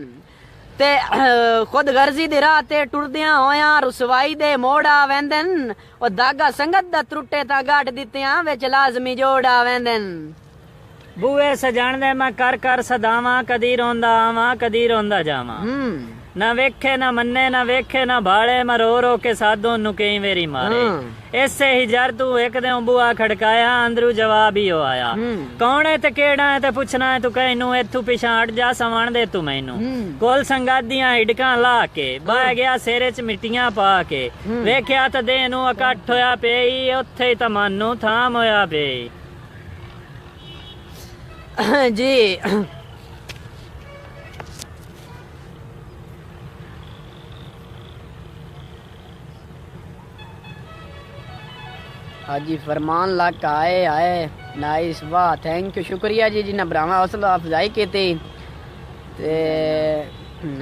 ते खुद गर्जी दी राह ते टुरदियां होया, रुसवाई दे मोड़ा वेंदन, ओ धागा संगत दा त्रुटे ता गाठ दित्तियां, विच लाजमी जोड़ा वेंदन। बूए सजान दे मैं कर कर सदावा, कदी रोंदा आवां कदी रोंदा जावां, ना वेखे ना मन्ने ना वेखे ना भाड़े, मैं रो रो के साधो नु कई वेरी मारे, ऐसे ही जर तू एक दे बुआ खड़काया, अंदरू जवाब ही हो आया, कौन है ते केड़ा है ते पुछना है तू कहनू, इथू पिछा हट जा सवण दे तू मैनू, कोल संगादियां हिडकां ला के, बह गया सेरे च मिट्टियां पा के, वेख्या ते दे नू इकट्ठ होया पेई, उत्थे ही तमन्नू थाम होया पेई। जी हाजी फरमान लाक आए आए, नाइस, वाह, थैंक यू, शुक्रिया जी जिन्हें भरावा हौसला अफजाई की थी।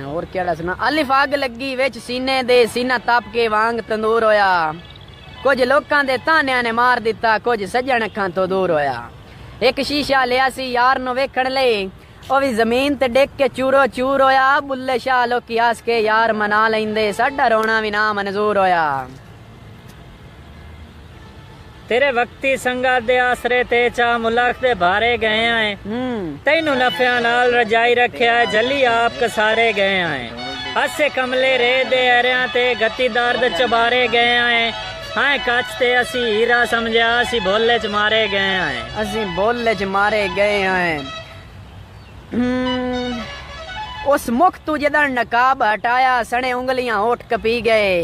और क्या सुना, अलिफ अग लगी विच सीने दे, सीना तप के वांग तंदूर होया, कुछ लोकां दे तानियां ने मार दिता, कुछ सज्जण अखां तो दूर होया, एक शीशा लिया सी यार नु वेखण लई, ओ भी जमीन ते डिग के चूरो चूर होया, बुल्ले शाह लोकी हस के यार मना लेंदे, साडा रोना भी ना मंजूर होया। तेरे वक्ती संगत दे आसरे ते चा मुलख दे भारे गए आए तैनू नफिया नाल रजाई रखिया जली आप कसारे गए आए हसे कमले रे दे अरिया ते गति दर्द चबारे गए आए हाय कच ते असी हीरा समझा असी भोले च मारे गए आए असी भोले च मारे गए आए उस मुख तू जदन नकाब हटाया सने उंगलियां होठ कपी गए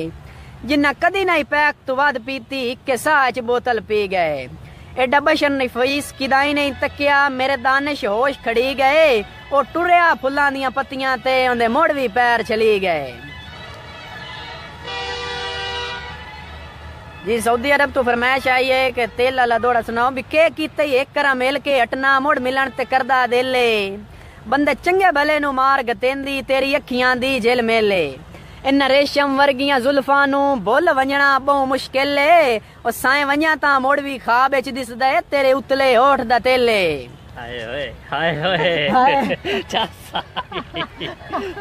जिन्ना कदी नहीं पैक तो वध पीती के साच बोतल पी गए एडा बशन नहीं फीस किदाई नहीं तकिया मेरे दानिश होश खड़ी गए और टुरिया फुल्लां दियां पत्तियां ते उंदे मुड़ भी पैर चली गए जी सऊदी अरब तो फरमाइश आई है कि तेल वाला दौड़ा सुनाओ भी के कीते एक करा मिल के हटना मुड़ मिलन ते करदा दिले बंदे चंगे भले नु मार गतेंदी तेरी अखियां दी जेल मेले इन रेशम वर्गियां जुल्फां नू बोल वंजना बहु मुश्किल है और साए वंजा ता मोड़ भी खाब विच दिसदा है तेरे उतले होठ दा तेले हाय होए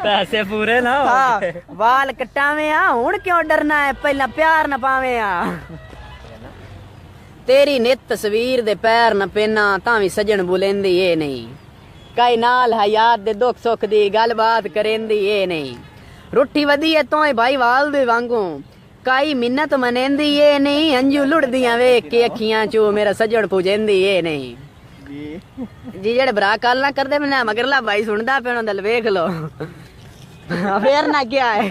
पैसे पूरे ना हो वाल कटावे आ हुण क्यों डरना है पहला प्यार न पावे आ तेरी नित तस्वीर दे पैर न पेना तावी सजन बुलेंदी ए नहीं कई नाल हयात दे दुख सुख दी गलबात करेंदी ए नहीं रोटी वधी है तो भाई वाल दे वांगू काई मिन्नत मनेंदी ये नहीं अंजू लुड़दियां वेख के अखियां चो मेरा सजन पुजेंदी ये नहीं जी जेड़े भरा काल ना करदे मैं मगरला भाई सुनदा पे उन्हां दा वेख लो फिर ना क्या है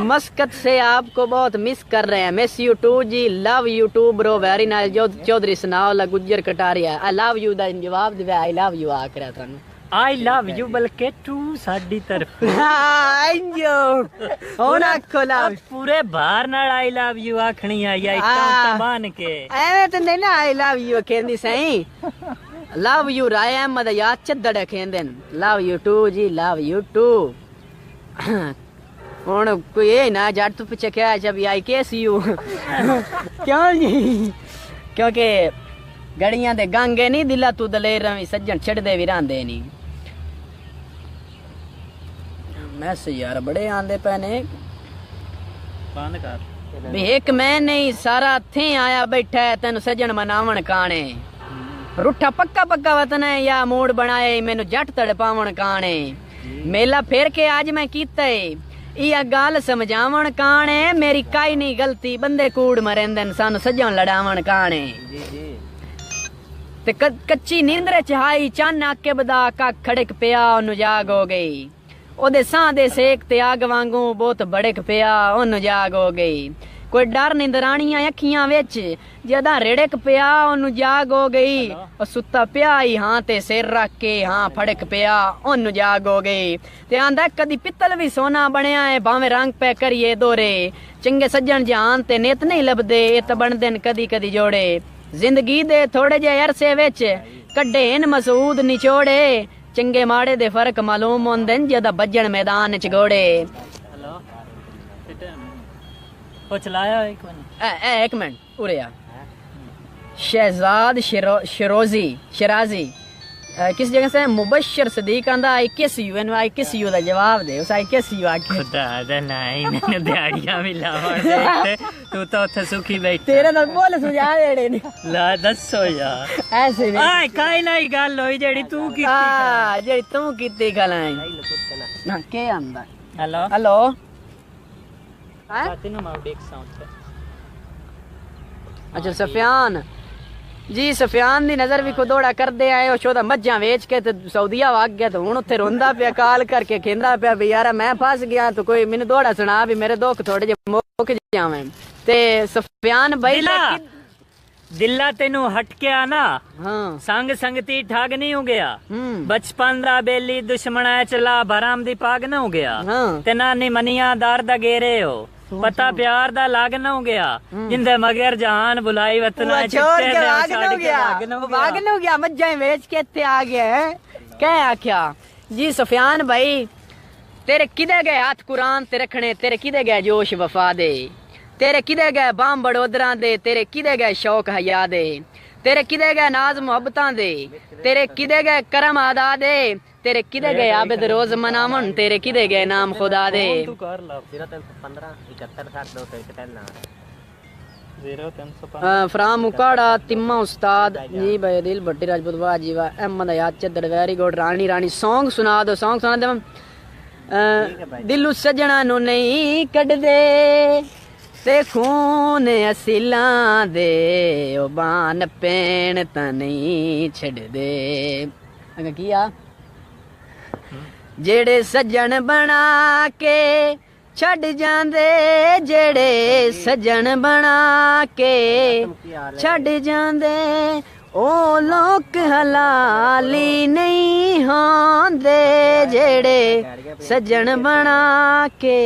मस्कत से आपको बहुत मिस कर रहे हैं मिस यू टू जी love you too bro very nice जो चौधरी सुनाओ Gujjar Kataria I love you दा जवाब दे आई लव यू आ करा थानू आई लव यू बल्कि टू साडी तरफ आंजो होना खोला पूरे बाहर नाल आई लव यू आखनी आई आई कांटा बान के एवे तो नहीं ना आई लव यू कहंदी सही लव यू राय अहमद याद चद्दड़ कहंदे लव यू टू जी लव यू टू हुन कोई ए ना जट तू पीछे क्या जब आई केस यू क्यों जी क्योंकि गड़ियां दे गांगे नहीं दिला तू दलेर रवी सज्जन छड़दे भी रांदे नहीं मैसेज यार बड़े आंदे पैने बंद कर भी एक मैं नहीं सारा थे आया बैठा है तेन सजन मनावन काने रूठा पक्का पक्का वतन है या मूड बनाए मैनू जट तड़पावन काने मेला फेर के आज मैं कीता इया गाल समझावन काने मेरी काई नहीं गलती बंदे कूड़ मरेंदन सानू सजन लड़ावन काने ते कच्ची नींदरे चहाई चन आके बदा का खड़क पिया ओनू जाग हो गई ओदे सां दे सेक ते आग वांगू बहुत बड़क पिया ओनू जाग हो गई कोई डर निंदरानियां अखियां विच जदा रेड़क पिया ओनू जाग हो गई ओ सुत्ता पिया ही हां ते सिर रख के हां फड़क पिया ओनू जाग हो गई ते आंदा कदी पित्तल भी सोना बनया है भावे रंग पे करिए दोरे चंगे सज्जन जहान ते नित नहीं लभदे ए त बनदे कदी कदी जोड़े जिंदगी दे थोड़े जे अरसे विच कड्डे इन मसूद निचोड़े चंगे माड़े दे फर्क मालूम होंदे जदा बज्जण मैदान च घोड़े हेलो वो चलाया एक मिनट उरे आ शहजाद शराजी किस जगह से मुबशर सदीक आंदा आई किस यू एन आई किस यू दा जवाब दे उस आई किस यू आके खुदा दा नहीं मैंने दिहाड़ियां भी लावण दे तू तो उथे सुखी बैठ तेरे तो बोल सुझा देड़े ने ला दसो यार ऐसे नहीं आय काई नहीं गल होई जेड़ी तू कीती हां जेड़ी तू कीती गल है ना के आंदा हेलो हेलो हां तेनु माउड एक साउंड अच्छा सफियान जी सफियान दी नजर भी खुदोड़ा कर दे आए ओ शोदा मज्जां वेच के ते सऊदीया वाग गया तो हुन उत्थे रोंदा पिया काल करके कहंदा पिया भी यार मैं फस गया तो कोई मैनू दौड़ा सुना भी मेरे दुख थोड़े जे मुक जावें ते सफियान भाई दिल्ला तेनू हट के आना हां संग संगती ठग नहीं हो गया बचपन दा बेली दुश्मना चला भराम दी पाग न हो गया ते नानी मनिया दार दा गेरे हो पता प्यार दा लाग न हो गया जिंदे मगर जहान बुलाई वतना छोड़ के भाग न हो गया मज्जां वेच के इत्थे आ गया क्या आख्या जी सफियान भाई तेरे किदे गए हाथ कुरान ते रखने तेरे किदे गए जोश वफा दे तेरे किदे गए बाम बड़ोदरा दे तेरे किदे गए शौक हया दे तेरे किदे गए नाज मोहब्बतां दे तेरे किदे गए करम अदा दे तेरे किदे गए आबिद रोज मनावन तेरे किदे गए नाम खुदा दे फ्राम मुकाड़ा तिम्मा उस्ताद जी भाई दिल भट्टी राजपूत वाह जी वाह अहमद हयात चद्दड़ वेरी गुड रानी रानी सॉन्ग सुना दो सॉन्ग सुना दे दिलू सजना नु नहीं कट दे ते खून असिलां दे ओ बान पैण तां नहीं छड़ दे अगे किया जेड़े सज्जन बना के छड़ जांदे जेड़े सज्जन बना के छड़ जांदे ओ लोक हलाली नहीं होंदे जेड़े सज्जन बना के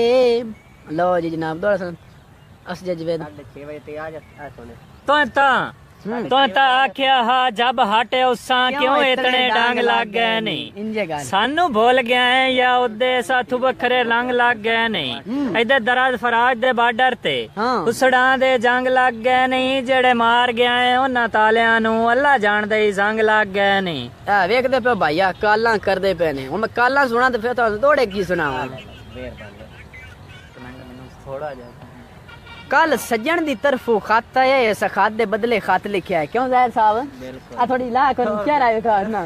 लो जी जनाब दौड़ा सन अस जजवेद तो आख्या हा जब हटे उसा क्यों इतने डांग लग गए नहीं सानू भूल गया है या उदे साथू बखरे रंग लग गए नहीं इधर दराज फराज दे बार्डर ते उसड़ा दे जंग लग गए नहीं जेड़े मार गया है उन्हां तालियां नु अल्लाह जानदे ही जंग लग गए नहीं वेखदे पे भाईया काला करदे पे ने हुन मैं काला सुना ते फिर तो दौड़े की सुनावा थोड़ा जा कल सज्जन दी तरफों खत आया है इस खत दे बदले खत लिखा है क्यों जाहिर साहब आ थोड़ी ला कर क्या राय का ना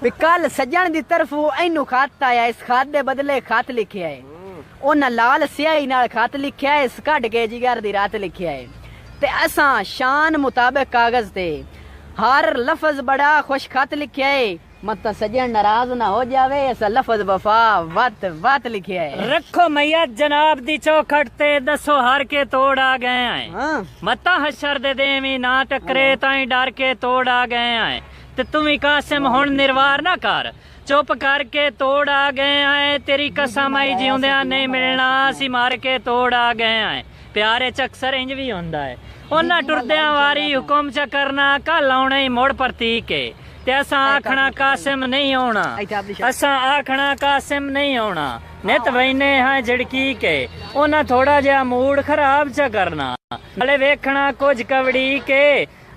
भी कल सज्जन दी तरफों इनु खत आया इस खत दे बदले खत लिखा है ओना लाल स्याही नाल खत लिखा है इस कट के जिगर दी रात लिखा है ते असा शान मुताबिक कागज ते हर लफ्ज बड़ा खुश खत लिखा है मत सज्जन नाराज ना हो जावे ऐसा लफ्ज वफा वत वत लिखे है रखो मैया जनाब दी चौखट ते दसो हर के तोड़ आ गए हैं मता हशर दे देवी ना टकरे ताई डर के तोड़ आ गए हैं ते तुम ही कासिम हुन निर्वार ना कर चुप करके तोड़ आ गए हैं तेरी कसम आई जिउंदियां नहीं मिलना सी मार के तोड़ आ गए हैं प्यारे च अक्सर इंज भी हुंदा है उन्हां टुरदियां वारी हुकुम च करना कल आउणे ही मोड़ प्रतीक है ते असा आखना कासिम नहीं होना असा आखना कासिम नहीं होना नित वहीने हाँ झड़की के उन्हें थोड़ा जा मूड खराब च करना हले वेखना कुछ कवड़ी के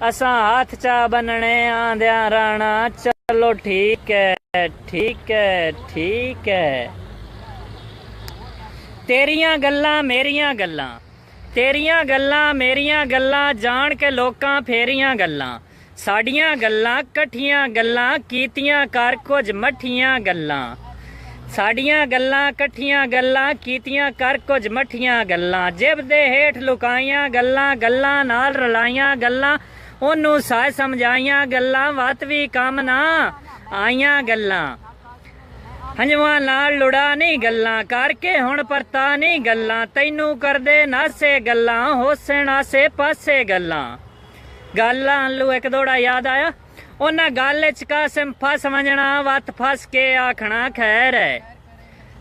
असा हाथ चा बनने आंदिया राणा चलो ठीक है ठीक है ठीक है तेरियां गल्लां मेरियां गल्लां तेरियां गल्लां मेरियां गल्लां जान के लोकां फेरियां गल्लां साड़ियां गल्लां कठियां गल्लां कीतियां कर कुछ मठियां गल्लां साड़ियां गल्लां कठियां गल्लां कीतियां कर कुछ मठियां गल्लां जिब दे हेठ लुकाइयां गल्लां गल्लां नाल रलाइयां गल्लां ओनू साज समझाइयां गल्लां वत भी कम ना आइयां गल्लां हंजवा नाल लुड़ा नहीं गल्लां करके हुण परता नहीं गल्लां तैनू करदे नासे गल्लां होसे नासे पासे गल्लां गल लू एक दौड़ा याद आया उन्हें गल च कासिम फस वंजना वत फस के आखना खैर है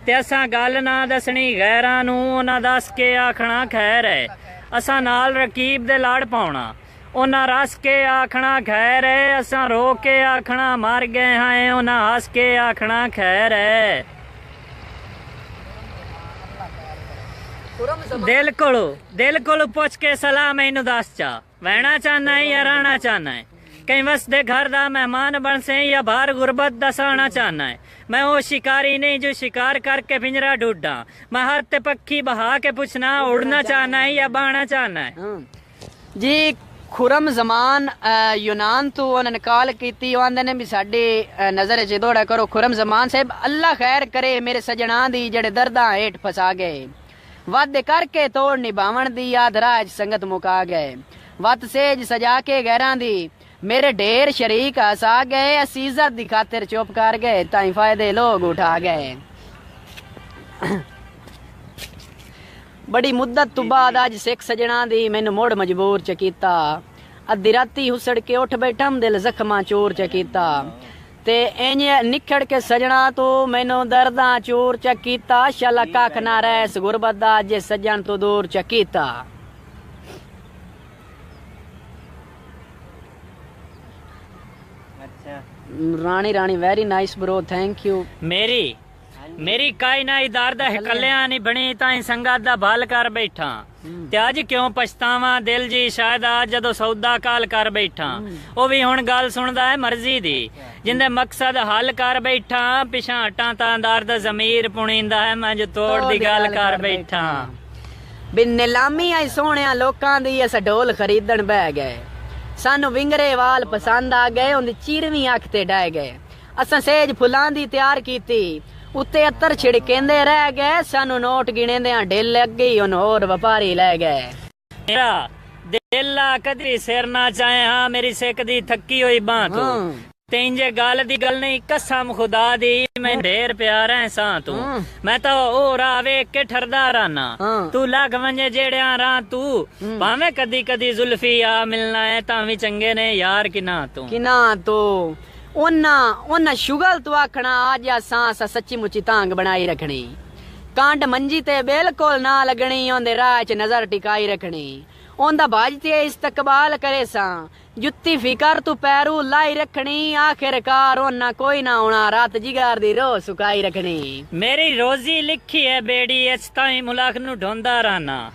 ते असा गल ना दसनी गैरां नू उन्हां दस के आखना खैर है असा नाल रकीब दे लाड़ पाउणा उन्हां रस के आखना खैर है असा रो के आखना मर गए हैं उन्हां हस के आखना खैर है दिल कोलो पुछ के सलाह मैनू दस चा वहना चाहना है या रहना चाहना है कहीं वसदे घर दा मेहमान बन से या बाहर गुरबत दसाना चाहना है मैं वो शिकारी नहीं जो शिकार करके पिंजरा ढूंढा मैं हर ते पक्षी बहा के पूछना उड़ना चाहना है या बहना चाहना है जी खुरम जमान यूनान तो उन्होंने कॉल की आंदे ने भी साडी नजर च दौड़ा करो खुरम जमान साहब अल्लाह खैर करे मेरे सजना दी जेड़े दर्दां हेठ फसा गए वादे करके तोड़ निभावन दी याद राज संगत मुका गए वत सेज सजा के गैरां दी मेरे ढेर शरीक हसा गए असीजत दी खातिर चुप कर गए ताई फायदे लोग उठा गए बड़ी मुद्दत तो बाद अज सिख सजना दी मैनू मुड़ मजबूर च कीता अद्धी राती हुसड़ के उठ बैठा दिल जख्मा चोर च कीता ते इंज निखड़ के सजना तो मैनू दर्दां चूर च कीता शला कख ना रैस गुरबत दा जे सजन तो दूर च कीता रानी रानी very nice bro thank you मेरी काई ना इदार दा कल्याण नहीं बनी ताई संगत दा भल कर बैठा ते अज क्यों पछतावा दिल जी शायद आज जदों सौदा काल कर बैठा ओ भी हुण गल सुनदा है मर्जी दी जिंदे मकसद हल कर बैठा पिछा हटा तां दर्द जमीर पुणींदा है मैं जो तोड़ दी गल कर बैठा ਬਿਨ ਨਿਲਾਮੀ ਆਈ ਸੋਹਣਿਆ ਲੋਕਾਂ ਦੀ ਅਸ ਢੋਲ ਖਰੀਦਣ ਬਹਿ ਗਏ। ਸਾਨੂੰ ਵਿੰਗਰੇ ਵਾਲ ਪਸੰਦ ਆ ਗਏ, ਉਹਦੀ ਚੀਰਵੀਂ ਅੱਖ ਤੇ ਡਹਿ ਗਏ। ਅਸਾਂ ਸੇਜ ਫੁੱਲਾਂ ਦੀ ਤਿਆਰ ਕੀਤੀ, ਉੱਤੇ ਅਤਰ ਛਿੜਕੇਂਦੇ ਰਹਿ ਗਏ। ਸਾਨੂੰ ਨੋਟ ਗਿਣੇਂਦਿਆਂ ਢਿੱਲ ਲੱਗ ਗਈ, ਉਹਨੂੰ ਹੋਰ ਵਪਾਰੀ ਲੈ ਗਏ। ਮੇਰਾ ਦਿਲਾ ਕਦਰੀ ਸਿਰ ਨਾ ਚਾਹੇ ਹਾਂ, ਮੇਰੀ ਸਿੱਕ ਦੀ ਥੱਕੀ ਹੋਈ ਬਾਂਹ ਤੂੰ ਤੇ ਇੰਜੇ ਗੱਲ ਦੀ ਗੱਲ ਨਹੀਂ, ਕਸਮ ਖੁਦਾ ਦੀ ਮੈਂ ਢੇਰ ਪਿਆਰ ਐ ਸਾਂ ਤੂੰ। ਮੈਂ ਤਾਂ ਉਹ ਰਾਹ ਵੇਖ ਕੇ ਠਰਦਾ ਰਾਨਾ, ਤੂੰ ਲੱਗ ਵੰਜੇ ਜਿਹੜਿਆਂ ਰਾਹ ਤੂੰ। ਭਾਵੇਂ ਕਦੀ ਕਦੀ ਜ਼ੁਲਫੀ ਆ ਮਿਲਣਾ ਹੈ, ਤਾਂ ਵੀ ਚੰਗੇ ਨੇ ਯਾਰ ਕਿਨਾ ਤੂੰ। ਉਹਨਾਂ ਸ਼ੁਗਲ ਤੂੰ ਆਖਣਾ ਅੱਜ ਸਾਂ ਸੱਚੀ ਮੁੱਚੀ ਤਾਂਗ ਬਣਾਈ ਰੱਖਣੀ। ਕਾਂਡ ਮੰਜੀ ਤੇ ਬਿਲਕੁਲ ਨਾ ਲੱਗਣੀ, ਉਹਦੇ ਰਾਹ 'ਚ ਨਜ਼ਰ ਟਿਕਾਈ ਰੱਖਣੀ। ਉਹਦਾ ਬਾਜ ਤੇ ਇਸਤਕਬਾਲ ਕਰੇ ਸਾਂ, ਜੁੱਤੀ ਫਿਕਰ ਤੂੰ ਪੈਰੂ ਲਾਈ ਰੱਖਣੀ। ਆਖਿਰਕਾਰ ਉਹਨਾਂ ਕੋਈ ਨਾ ਆਉਣਾ, ਰਾਤ ਜਿਗਰ ਦੀ ਰੋਹ ਸੁਕਾਈ ਰੱਖਣੀ। ਮੇਰੀ ਰੋਜ਼ੀ ਲਿਖੀ ਹੈ ਬੇੜੀ ਇਸ ਤਾਈਂ ਮੁਲਕ ਨੂੰ ਢੋਂਦਾ ਰਾਨਾ।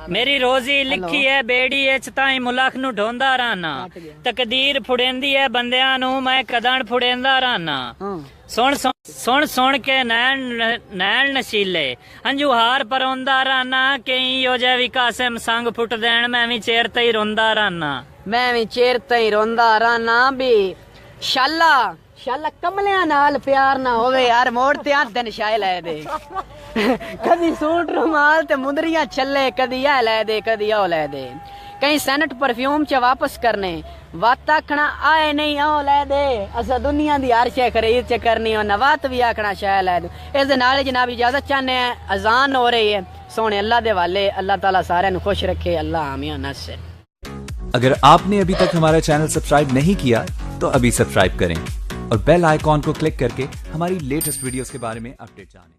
ਮੇਰੀ ਰੋਜ਼ੀ ਲਿਖੀ ਹੈ ਬੇੜੀ ਇਸ ਤਾਈਂ ਮੁਲਕ ਨੂੰ ਢੋਂਦਾ ਰਾਨਾ। ਤਕਦੀਰ ਫੁੜੇਂਦੀ ਹੈ ਬੰਦਿਆਂ ਨੂੰ, ਮੈਂ ਕਦਣ ਫੁੜੇਂਦਾ ਰਾਨਾ। ਸੁਣ ਕੇ ਨੈਣ ਨਸ਼ੀਲੇ ਹੰਝੂ ਹਾਰ ਪਰੋਂਦਾ ਰਾਨਾ। ਕਈ ਜੋ ਜੇ ਵੀ ਕਾਸਿਮ ਸੰਗ ਫੁੱਟ ਦੇਣ, ਮੈਂ ਵੀ ਚੇਰ ਤੇ ਹੀ ਰੋਂਦਾ ਰਾਨਾ। ਵੀ ਸ਼ਾਲਾ ਕਮਲਿਆਂ ਨਾਲ ਪਿਆਰ ਨਾ ਹੋਵੇ ਯਾਰ, ਮੋੜ ਤੇ ਹੱਥ ਨਸ਼ਾਏ ਲੈ ਦੇ। ਕਦੀ ਸੂਟ ਰੁਮਾਲ ਤੇ ਮੁੰਦਰੀਆਂ ਛੱਲੇ, ਕਦੀ ਇਹ ਲੈ ਦੇ ਕਦੀ ਉਹ ਲੈ ਦੇ। ਕਈ ਸੈਨਟ परफ्यूम च वापस करने, वत आखना आए नहीं आओ लै दे। असा दुनिया दी हर शै खरीद च करनी, और नवत भी आखना शै लै दे। इस दे नाल जनाब इजाजत चाहने हैं, अजान हो रही है। सोने अल्लाह दे वाले, अल्लाह ताला सारे नु खुश रखे। अल्लाह आमीन नस्र। अगर आपने अभी तक हमारा चैनल सब्सक्राइब नहीं किया तो अभी सब्सक्राइब करें और बेल आइकॉन को क्लिक करके हमारी लेटेस्ट वीडियोस के बारे में अपडेट जानें।